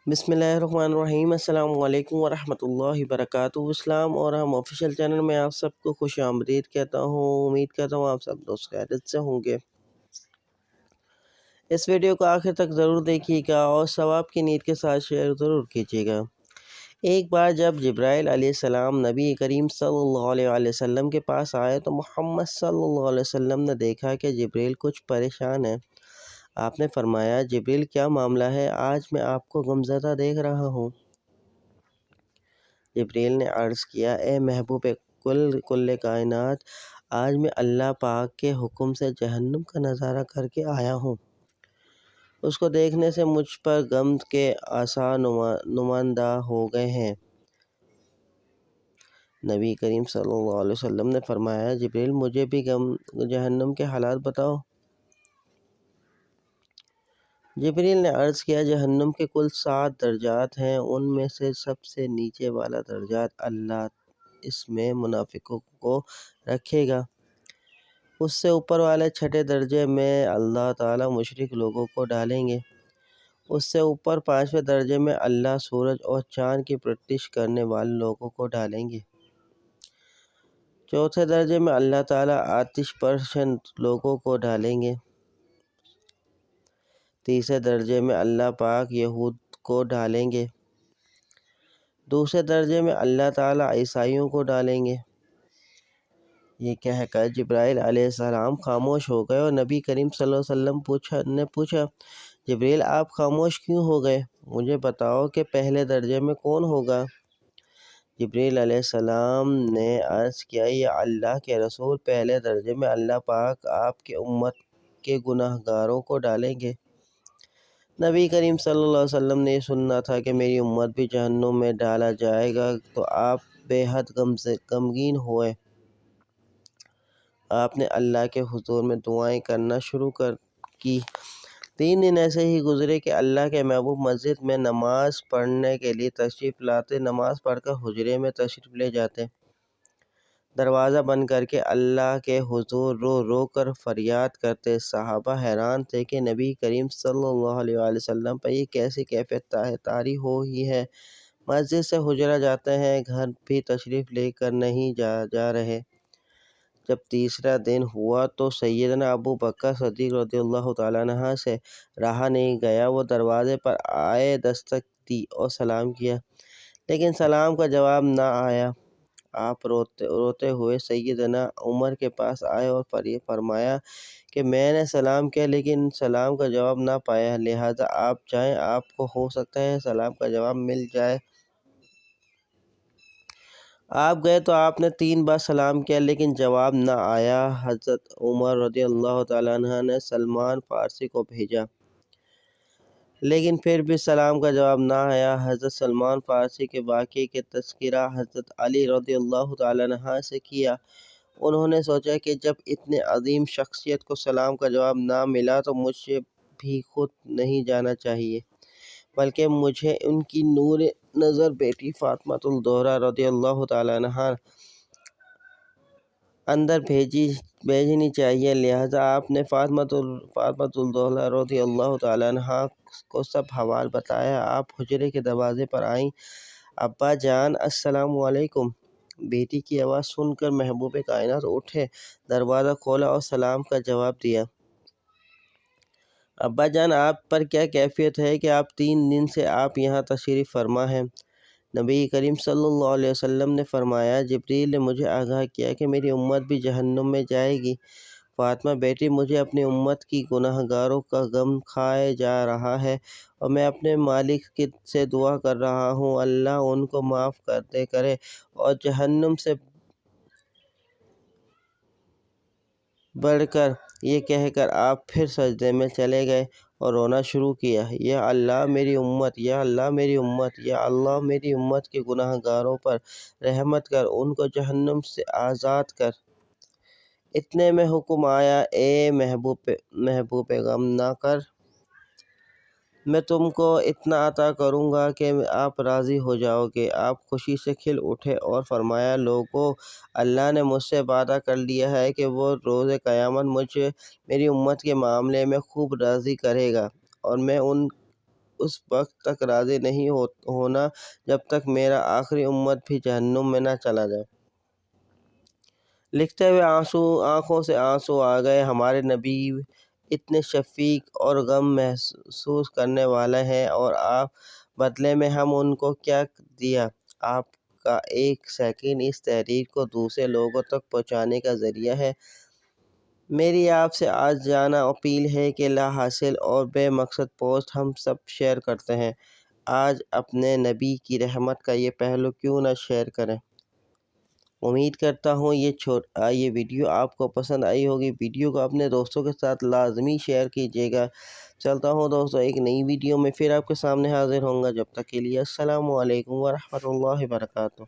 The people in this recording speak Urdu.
بسم اللہ الرحمن الرحیم۔ السلام علیکم ورحمۃ اللہ وبرکاتہ۔ اسلام اور ہم آفیشیل چینل میں آپ سب کو خوش آمدید کہتا ہوں۔ امید کرتا ہوں آپ سب دوست خیریت سے ہوں گے۔ اس ویڈیو کو آخر تک ضرور دیکھیے گا اور ثواب کی نیت کے ساتھ شیئر ضرور کیجیے گا۔ ایک بار جب جبرائیل علیہ السلام نبی کریم صلی اللہ علیہ وسلم کے پاس آئے تو محمد صلی اللہ علیہ وسلم نے دیکھا کہ جبرائیل کچھ پریشان ہے۔ آپ نے فرمایا، جبرائیل کیا معاملہ ہے؟ آج میں آپ کو غمزدہ دیکھ رہا ہوں۔ جبرائیل نے عرض کیا، اے محبوب کل کائنات، آج میں اللہ پاک کے حکم سے جہنم کا نظارہ کر کے آیا ہوں۔ اس کو دیکھنے سے مجھ پر غم کے آثار نمایاں ہو گئے ہیں۔ نبی کریم صلی اللہ علیہ وسلم نے فرمایا، جبرائیل مجھے بھی جہنم کے حالات بتاؤ۔ جبرائیل نے عرض کیا، جہنم کے کل 7 درجات ہیں، ان میں سے سب سے نیچے والا درجات اللہ اس میں منافقوں کو رکھے گا۔ اس سے اوپر والے 6 درجے میں اللہ تعالیٰ مشرک لوگوں کو ڈالیں گے۔ اس سے اوپر 5ویں درجے میں اللہ سورج اور چاند کی پرستش کرنے والے لوگوں کو ڈالیں گے۔ 4تھے درجے میں اللہ تعالیٰ آتش پرست لوگوں کو ڈالیں گے۔ 3رے درجے میں اللہ پاک یہود کو ڈالیں گے۔ 2 درجے میں اللہ تعالیٰ عیسائیوں کو ڈالیں گے۔ یہ کہہ کر جبرائیل علیہ السلام خاموش ہو گئے اور نبی کریم صلی اللہ علیہ وسلم نے پوچھا، جبرائیل آپ خاموش کیوں ہو گئے؟ مجھے بتاؤ کہ پہلے درجے میں کون ہوگا؟ جبرائیل علیہ السلام نے عرض کیا، یا اللہ کے رسول، پہلے درجے میں اللہ پاک آپ کے امت کے گناہ گاروں کو ڈالیں گے۔ نبی کریم صلی اللہ علیہ وسلم نے یہ سنا تھا کہ میری امت بھی جہنم میں ڈالا جائے گا تو آپ بے حد غمگین ہوئے۔ آپ نے اللہ کے حضور میں دعائیں کرنا شروع کی۔ 3 دن ایسے ہی گزرے کہ اللہ کے محبوب مسجد میں نماز پڑھنے کے لیے تشریف لاتے، نماز پڑھ کر حجرے میں تشریف لے جاتے۔ دروازہ بند کر کے اللہ کے حضور رو رو کر فریاد کرتے۔ صحابہ حیران تھے کہ نبی کریم صلی اللہ علیہ وسلم پر یہ کیسی کیفیت طاری ہوئی ہے۔ مسجد سے حجرہ جاتے ہیں، گھر بھی تشریف لے کر نہیں جا رہے۔ جب تیسرا دن ہوا تو سیدنا ابو بکر صدیق رضی اللہ تعالیٰ عنہ سے رہا نہیں گیا۔ وہ دروازے پر آئے، دستک دی اور سلام کیا، لیکن سلام کا جواب نہ آیا۔ آپ روتے ہوئے سیدنا عمر کے پاس آئے اور فرمایا کہ میں نے سلام کیا لیکن سلام کا جواب نہ پایا، لہٰذا آپ جائیں، آپ کو ہو سکتا ہے سلام کا جواب مل جائے۔ آپ گئے تو آپ نے 3 بار سلام کیا لیکن جواب نہ آیا۔ حضرت عمر رضی اللہ تعالیٰ عنہ نے سلمان فارسی کو بھیجا، لیکن پھر بھی سلام کا جواب نہ آیا۔ حضرت سلمان فارسی کے واقعے کا تذکرہ حضرت علی رضی اللہ تعالیٰ عنہ سے کیا۔ انہوں نے سوچا کہ جب اتنے عظیم شخصیت کو سلام کا جواب نہ ملا تو مجھے بھی خود نہیں جانا چاہیے، بلکہ مجھے ان کی نور نظر بیٹی فاطمہ الزہرا رضی اللہ تعالیٰ عنہا اندر بھیجنی چاہیے۔ لہٰذا آپ نے فاطمہ الزہرا رضی اللہ تعالیٰ عنہا کو سب حوال بتایا۔ آپ حجرے کے دروازے پر آئیں۔ ابا جان السلام علیکم۔ بیٹی کی آواز سن کر محبوب کائنات اٹھے، دروازہ کھولا اور سلام کا جواب دیا۔ ابا جان آپ پر کیا کیفیت ہے کہ آپ 3 دن سے آپ یہاں تشریف فرما ہیں؟ نبی کریم صلی اللہ علیہ وسلم نے فرمایا، جبرائیل نے مجھے آگاہ کیا کہ میری امت بھی جہنم میں جائے گی۔ فاطمہ بیٹی، مجھے اپنی امت کی گناہ گاروں کا غم کھائے جا رہا ہے اور میں اپنے مالک سے دعا کر رہا ہوں اللہ ان کو معاف کرے اور جہنم سے بڑھ کر۔ یہ کہہ کر آپ پھر سجدے میں چلے گئے اور رونا شروع کیا، یا اللہ میری امت، یا اللہ میری امت، یا اللہ میری امت کے گناہ گاروں پر رحمت کر، ان کو جہنم سے آزاد کر۔ اتنے میں حکم آیا، اے محبوب غم نہ کر، میں تم کو اتنا عطا کروں گا کہ آپ راضی ہو جاؤ گے۔ آپ خوشی سے کھل اٹھے اور فرمایا، لوگو، اللہ نے مجھ سے وعدہ کر لیا ہے کہ وہ روز قیامت میری امت کے معاملے میں خوب راضی کرے گا اور میں اس وقت تک راضی نہیں ہونا جب تک میرا آخری امت بھی جہنم میں نہ چلا جائے۔ لکھتے ہوئے آنکھوں سے آنسو آ گئے۔ ہمارے نبی اتنے شفیق اور غم محسوس کرنے والے ہیں، اور آپ بدلے میں ہم ان کو کیا دیا؟ آپ کا ایک سیکنڈ اس تحریر کو دوسرے لوگوں تک پہنچانے کا ذریعہ ہے۔ میری آپ سے آج جانا اپیل ہے کہ لا حاصل اور بے مقصد پوسٹ ہم سب شیئر کرتے ہیں، آج اپنے نبی کی رحمت کا یہ پہلو کیوں نہ شیئر کریں؟ امید کرتا ہوں یہ ویڈیو آپ کو پسند آئی ہوگی۔ ویڈیو کو اپنے دوستوں کے ساتھ لازمی شیئر کیجیے گا۔ چلتا ہوں دوستوں، ایک نئی ویڈیو میں پھر آپ کے سامنے حاضر ہوں گا۔ جب تک کے لیے السلام علیکم ورحمۃ اللہ وبرکاتہ۔